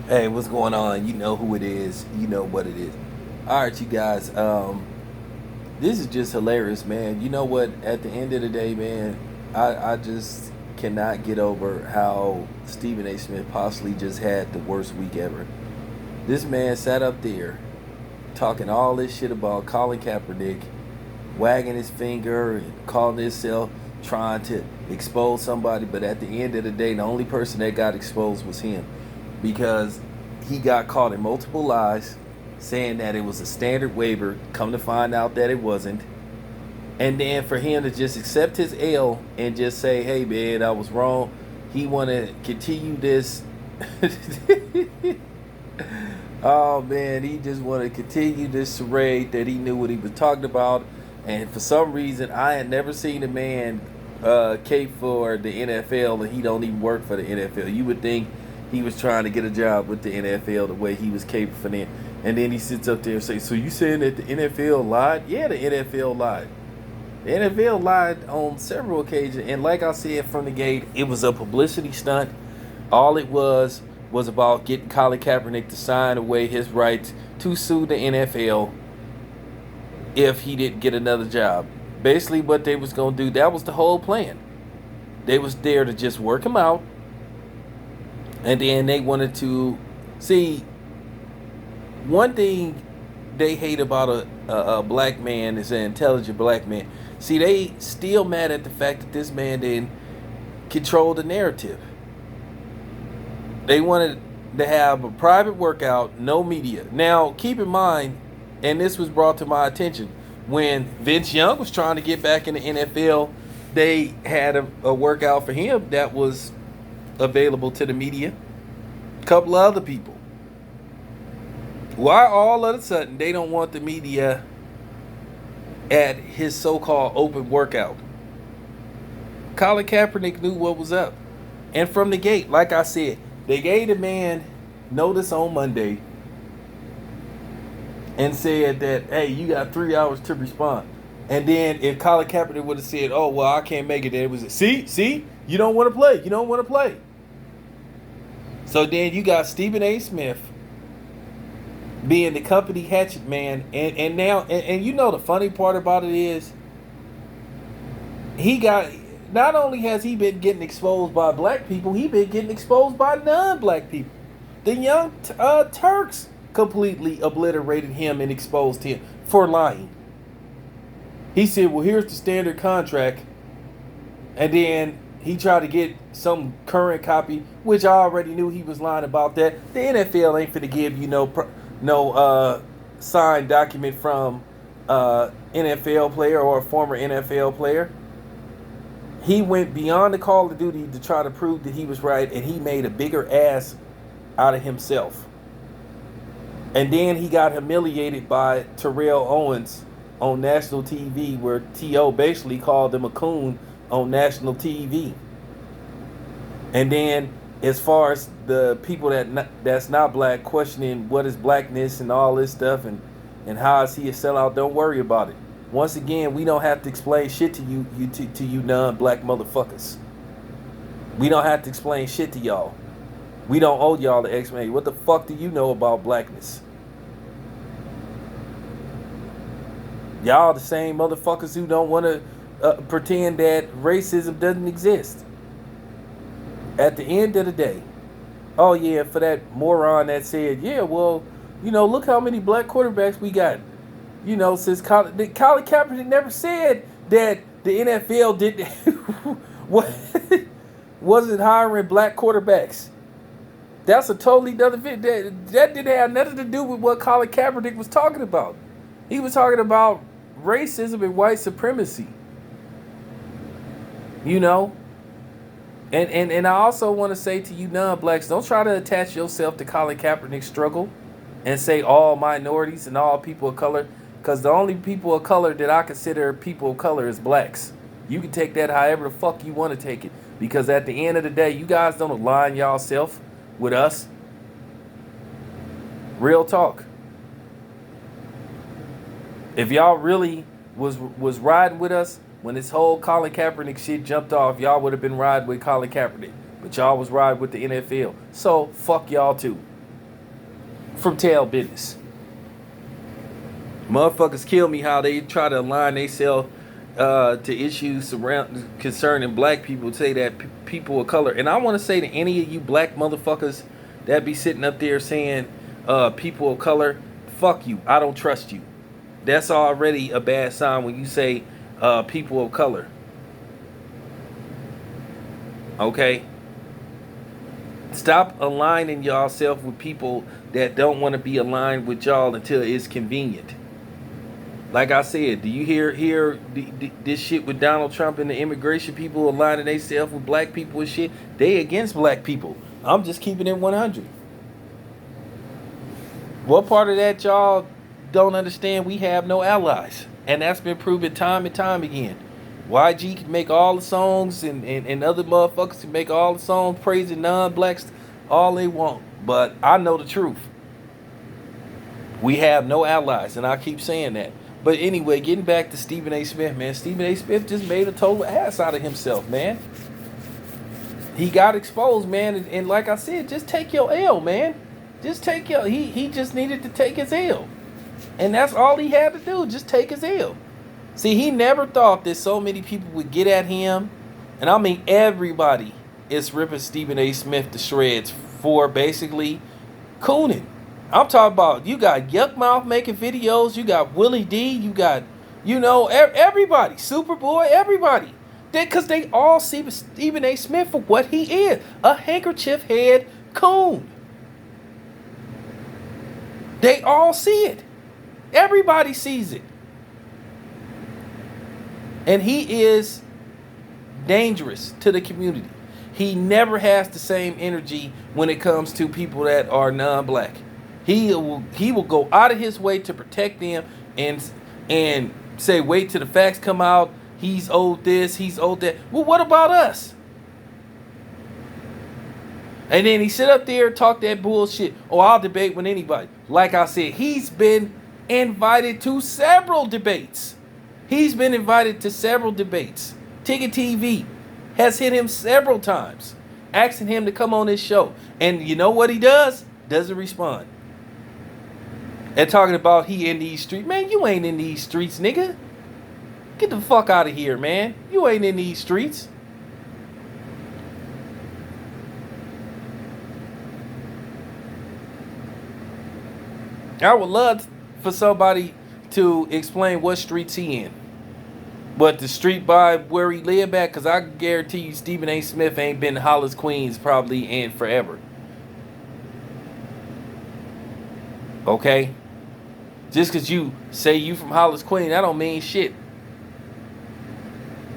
Hey, what's going on? You know who it is. You know what it is. All right, you guys. This is just hilarious, man. You know what? At the end of the day, man, I just cannot get over how Stephen A. Smith possibly just had the worst week ever. This man sat up there talking all this shit about Colin Kaepernick, wagging his finger and calling himself trying to expose somebody, but at the end of the day, the only person that got exposed was him because he got caught in multiple lies, saying that it was a standard waiver. Come to find out that it wasn't. And then for him to just accept his L and just say, hey, man, I was wrong. He want to continue this. Oh, man, he just want to continue this charade that he knew what he was talking about. And for some reason, I had never seen a man cape for the NFL, and he don't even work for the NFL. You would think he was trying to get a job with the NFL the way he was caping for them. And then he sits up there and says, so you saying that the NFL lied? Yeah, the NFL lied. The NFL lied on several occasions. And like I said from the gate, it was a publicity stunt. All it was about getting Colin Kaepernick to sign away his rights to sue the NFL if he didn't get another job. Basically what they was going to do, that was the whole plan. They was there to just work him out. And then they wanted to see one thing they hate about a black man is an intelligent black man. See, they still mad at the fact that this man didn't control the narrative. They wanted to have a private workout, no media. Now, keep in mind, and this was brought to my attention, when Vince Young was trying to get back in the NFL, they had a workout for him that was available to the media. A couple of other people. Why all of a sudden they don't want the media at his so-called open workout? Colin Kaepernick knew what was up. And from the gate, like I said, they gave the man notice on Monday and said that, hey, you got 3 hours to respond. And then if Colin Kaepernick would have said, oh, well, I can't make it, then it was, see, you don't want to play. You don't want to play. So then you got Stephen A. Smith being the company hatchet man. And now, and you know the funny part about it is, not only has he been getting exposed by black people, he been getting exposed by non-black people. The young Turks completely obliterated him and exposed him for lying. He said, well, here's the standard contract. And then he tried to get some current copy, which I already knew he was lying about that. The NFL ain't finna give you no signed document from NFL player or a former NFL player. He went beyond the Call of Duty to try to prove that he was right, and he made a bigger ass out of himself. And then he got humiliated by Terrell Owens on national TV, where T.O. basically called him a coon on national TV. And then as far as the people that's not black questioning what is blackness and all this stuff and how is he a sellout, don't worry about it. Once again, we don't have to explain shit to you non-black motherfuckers. We don't have to explain shit to y'all. We don't owe y'all the explanation. What the fuck do you know about blackness? Y'all the same motherfuckers who don't want to pretend that racism doesn't exist. At the end of the day, oh yeah, for that moron that said, yeah, well, look how many black quarterbacks we got. Since Colin Kaepernick never said that the NFL didn't wasn't hiring black quarterbacks. That's a totally other bit. That didn't have nothing to do with what Colin Kaepernick was talking about. He was talking about racism and white supremacy. And I also want to say to you non-blacks, don't try to attach yourself to Colin Kaepernick's struggle and say all minorities and all people of color, because the only people of color that I consider people of color is blacks. You can take that however the fuck you want to take it, because at the end of the day, you guys don't align y'allself with us. Real talk. If y'all really was riding with us when this whole Colin Kaepernick shit jumped off, y'all would have been riding with Colin Kaepernick. But y'all was riding with the NFL. So fuck y'all too. from tail business. Motherfuckers kill me how they try to align themselves to issues concerning black people, say that people of color. And I want to say to any of you black motherfuckers that be sitting up there saying people of color, fuck you. I don't trust you. That's already a bad sign when you say people of color. Okay? Stop aligning yourself with people that don't want to be aligned with y'all until it's convenient. Like I said, do you hear this shit with Donald Trump and the immigration people aligning themselves with black people and shit? They against black people. I'm just keeping it 100. What part of that y'all don't understand? We have no allies. And that's been proven time and time again. YG can make all the songs and other motherfuckers can make all the songs praising non-blacks all they want. But I know the truth. We have no allies, and I keep saying that. But anyway, getting back to Stephen A. Smith, man. Stephen A. Smith just made a total ass out of himself, man. He got exposed, man. And like I said, just take your L, man. Just take your... He just needed to take his L. And that's all he had to do, just take his L. See, he never thought that so many people would get at him. And I mean, everybody is ripping Stephen A. Smith to shreds for basically cooning. I'm talking about, you got Yuck Mouth making videos, you got Willie D, you got, everybody, Superboy, everybody. Because they all see Stephen A. Smith for what he is, a handkerchief head coon. They all see it. Everybody sees it. And he is dangerous to the community. He never has the same energy when it comes to people that are non-black. He will go out of his way to protect them and say, wait till the facts come out. He's owed this, he's owed that. Well, what about us? And then he sit up there and talk that bullshit. Oh, I'll debate with anybody. Like I said, he's been invited to several debates. Ticket TV has hit him several times, asking him to come on his show. And you know what he does? Doesn't respond. And talking about he in these streets. Man, you ain't in these streets, nigga. Get the fuck out of here, man. You ain't in these streets. I would love for somebody to explain what streets he in. But the street by where he live at, because I can guarantee you Stephen A. Smith ain't been to Hollis, Queens probably in forever. Okay? Just because you say you from Hollis, Queens, that don't mean shit.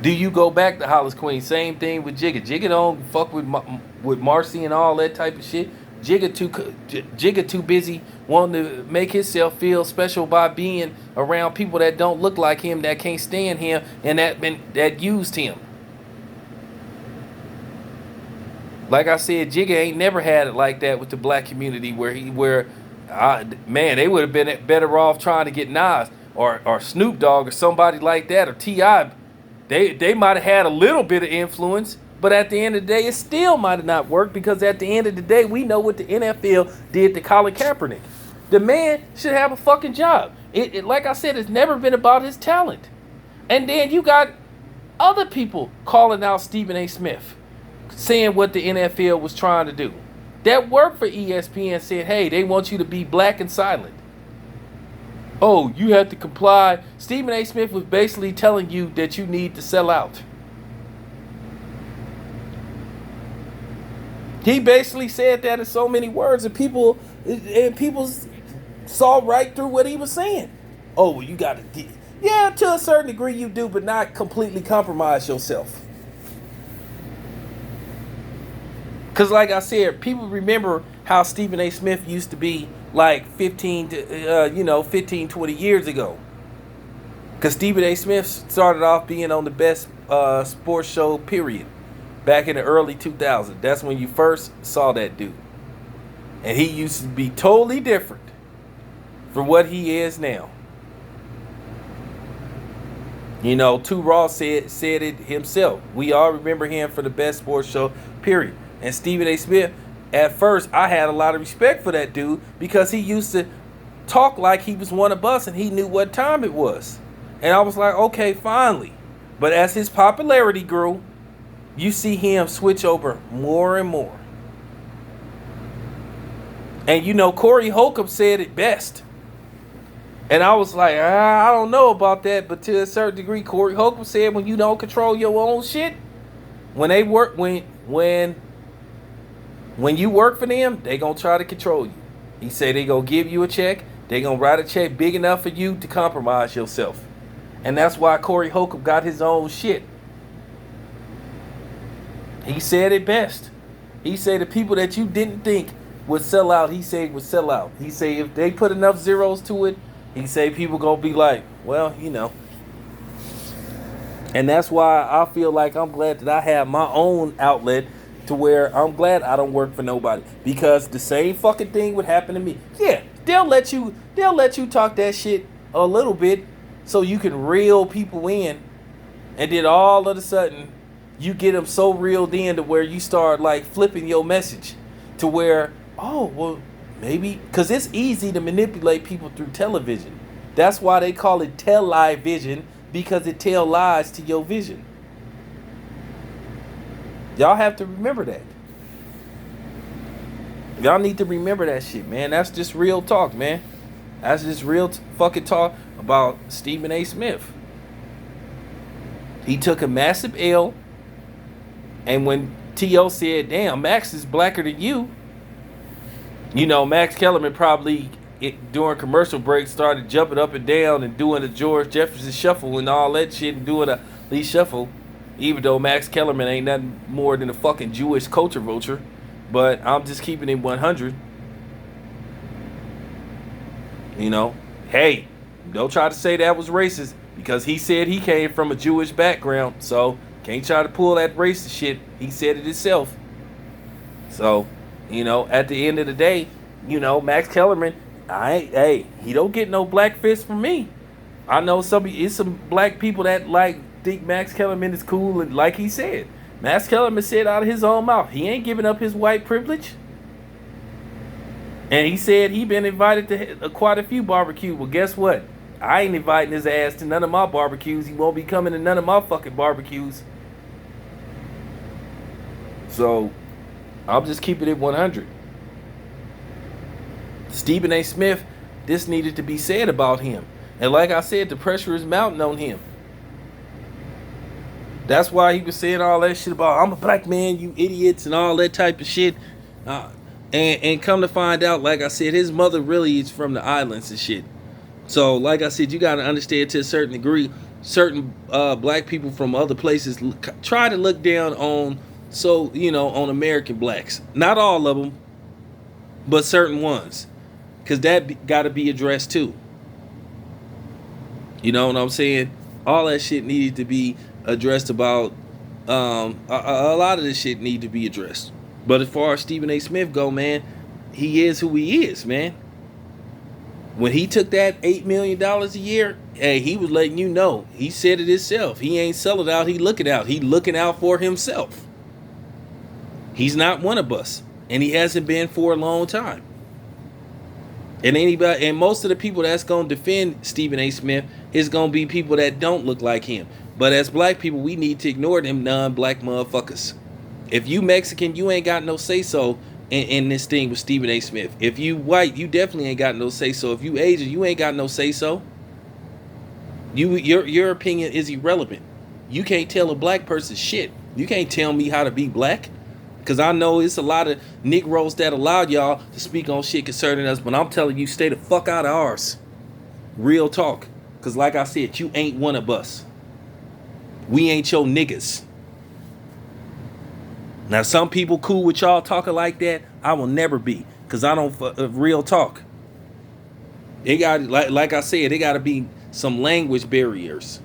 Do you go back to Hollis, Queens? Same thing with Jigga. Jigga don't fuck with Marcy and all that type of shit. Jigga too busy wanting to make himself feel special by being around people that don't look like him, that can't stand him, and that used him. Like I said, Jigga ain't never had it like that with the black community man, they would have been better off trying to get Nas or Snoop Dogg or somebody like that, or T.I. They might have had a little bit of influence, but at the end of the day, it still might have not worked, because at the end of the day, we know what the NFL did to Colin Kaepernick. The man should have a fucking job. Like I said, it's never been about his talent. And then you got other people calling out Stephen A. Smith, saying what the NFL was trying to do. That worked for ESPN, said, hey, they want you to be black and silent. Oh, you have to comply. Stephen A. Smith was basically telling you that you need to sell out. He basically said that in so many words, and people saw right through what he was saying. Oh, well, you got to, yeah, to a certain degree you do, but not completely compromise yourself. Because like I said, people remember how Stephen A. Smith used to be like 15, 20 years ago. Because Stephen A. Smith started off being on the best sports show, period, back in the early 2000s. That's when you first saw that dude. And he used to be totally different from what he is now. Too Raw said it himself. We all remember him for the best sports show, period. And Stephen A. Smith at first I had a lot of respect for that dude because he used to talk like he was one of us and he knew what time it was. And I was like, okay, finally. But as his popularity grew, you see him switch over more and more. And you know, Corey Holcomb said it best. And I was like, I don't know about that, but to a certain degree, Corey Holcomb said when you don't control your own shit, when they work, when you work for them, they gonna try to control you. He said they gonna give you a check, they gonna write a check big enough for you to compromise yourself. And that's why Corey Holcomb got his own shit. He said it best. He said the people that you didn't think would sell out, he said would sell out. He said if they put enough zeros to it, he said people gonna be like, well, you know. And that's why I feel like I'm glad that I have my own outlet to where I'm glad I don't work for nobody. Because the same fucking thing would happen to me. Yeah, they'll let you talk that shit a little bit so you can reel people in. And then all of a sudden, you get them so reeled in to where you start like flipping your message to where, oh, well, maybe, because it's easy to manipulate people through television. That's why they call it television, because it tell lies to your vision. Y'all have to remember that. Y'all need to remember that shit, man. That's just real talk, man. That's just real fucking talk about Stephen A. Smith. He took a massive L, and when T.O. said, damn, Max is blacker than you, you know, Max Kellerman probably during commercial breaks started jumping up and down and doing the George Jefferson shuffle and all that shit and doing a Lee shuffle, even though Max Kellerman ain't nothing more than a fucking Jewish culture vulture. But I'm just keeping it 100. You know, hey, don't try to say that was racist because he said he came from a Jewish background. So can't try to pull that racist shit. He said it himself. So, you know, at the end of the day, you know, Max Kellerman, he don't get no black fist from me. I know it's some black people that like think Max Kellerman is cool, and like he said, Max Kellerman said out of his own mouth, he ain't giving up his white privilege. And he said he been invited to quite a few barbecues. Well, guess what? I ain't inviting his ass to none of my barbecues. He won't be coming to none of my fucking barbecues. So, I'm just keeping it 100. Stephen A. Smith, this needed to be said about him. And like I said, the pressure is mounting on him. That's why he was saying all that shit about, I'm a black man, you idiots, and all that type of shit. And come to find out, like I said, his mother really is from the islands and shit. So, like I said, you got to understand to a certain degree, certain black people from other places try to look down on, on American blacks. Not all of them, but certain ones. Because that got to be addressed too. You know what I'm saying? All that shit needed to be addressed about. A lot of this shit need to be addressed. But as far as Stephen A. Smith go, man, he is who he is, man. When he took that $8 million a year, hey, he was letting you know. He said it himself. He ain't selling out. He looking out. He looking out for himself. He's not one of us. And he hasn't been for a long time. And most of the people that's going to defend Stephen A. Smith is going to be people that don't look like him. But as black people, we need to ignore them non-black motherfuckers. If you Mexican, you ain't got no say-so in this thing with Stephen A. Smith. If you white, you definitely ain't got no say-so. If you Asian, you ain't got no say-so. Your opinion is irrelevant. You can't tell a black person shit. You can't tell me how to be black. Because I know it's a lot of Negroes that allowed y'all to speak on shit concerning us. But I'm telling you, stay the fuck out of ours. Real talk. Because like I said, you ain't one of us. We ain't your niggas. Now, some people cool with y'all talking like that. I will never be. Because I don't, real talk. It got, like I said, it got to be some language barriers.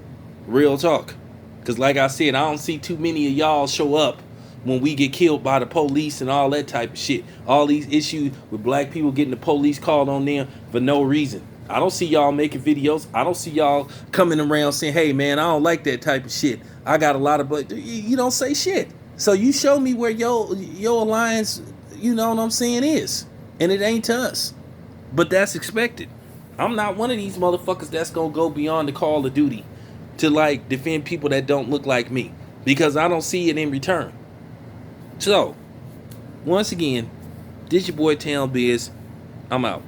Real talk. Because like I said, I don't see too many of y'all show up when we get killed by the police and all that type of shit. All these issues with black people getting the police called on them for no reason. I don't see y'all making videos. I don't see y'all coming around saying, hey, man, I don't like that type of shit. I got a lot of... But you don't say shit. So you show me where your alliance you know what I'm saying, is. And it ain't to us. But that's expected. I'm not one of these motherfuckers that's gonna go beyond the call of duty to like defend people that don't look like me. Because I don't see it in return. So, once again, this your boy Town Biz. I'm out.